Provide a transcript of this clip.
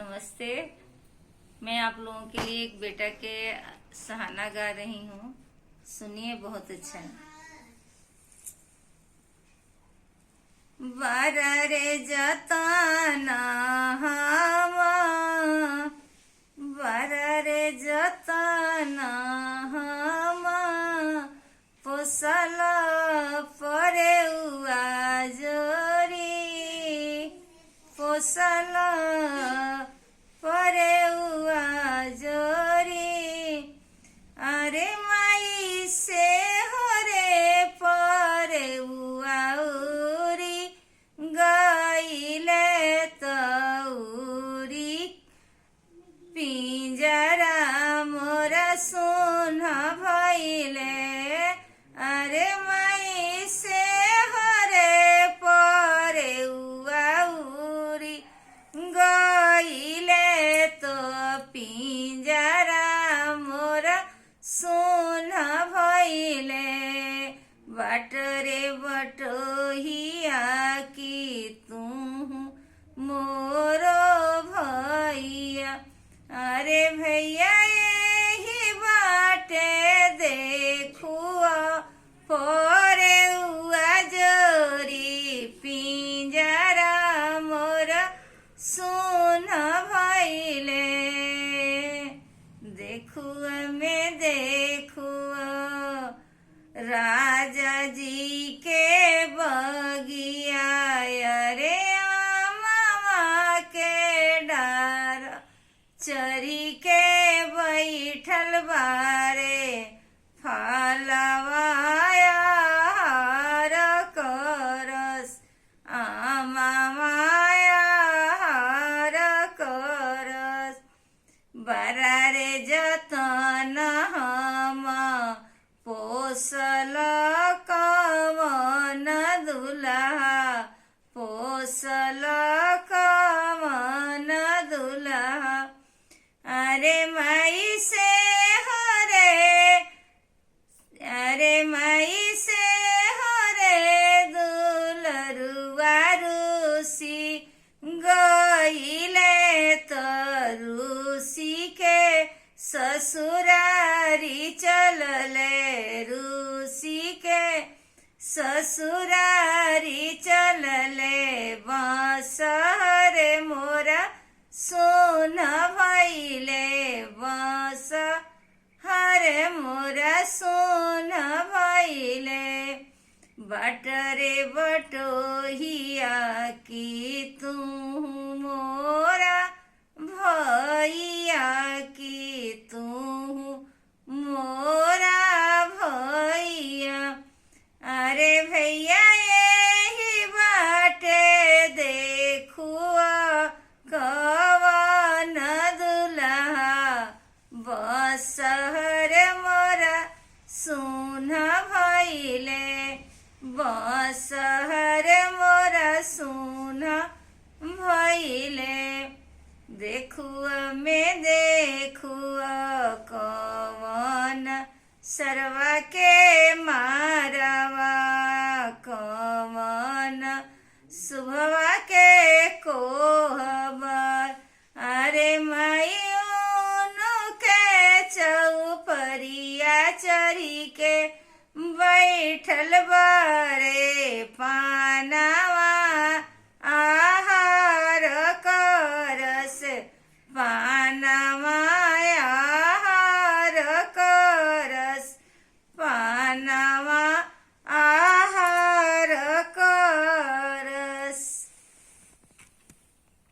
नमस्ते। मैं आप लोगों के लिए एक बेटा के सहाना गा रही हूँ। सुनिए, बहुत अच्छा है। बारा रे जताना हमा, बारा रे जताना हमा, पोसल परे उआ जोरी, पोसल परे उआ जोरी। अरे माई से हरे परे उआ उरी, गईले तउरी, पिंजरा मोरा सुन भइले। अरे माई से हरे परे उआ उरी, गईले तो पिंजरा मोरा सुन भइले। बाट रे बटोहिया की तू मोरो भैया। अरे भैया यही बाटे देखुआ, परे उआ जोरी, पिंजरा मोरा सुन भइले। देखुआ में देखुआ राजा जी के बगिया। अरे आमा के डार चरी के बैठल बारे, फलवाया हार करस, आमा माया हार करस। बरा रे जतन हम पोसल कवन दुल्हा, पोसल कवन दुल्हा। अरे माई से हरे, अरे माई से हरे दुलरुआ रूसी, गईले तरुसी के ससुरारी चलले, रूसी के ससुरारी चलले। बांस हरे मोरा सुन भइले, बांस हरे मोरा सुन भइले। बाट रे बटोहिया की तू मोरा भैया, की तू मोरा भैया। अरे भैया यही बाटे देखुआ, कवन दुल्हा, बस हरे मोरा सुन भइले, बस हरे मोरा सुन भइले। देखुआ में देखुआ कवन सरवा के मारवा, कवन सुभवा के कोहबर। अरे माई के चौपरिया चरी के बैठल बारे, पानावा आहार करस, पानावा आहार करस, पानावा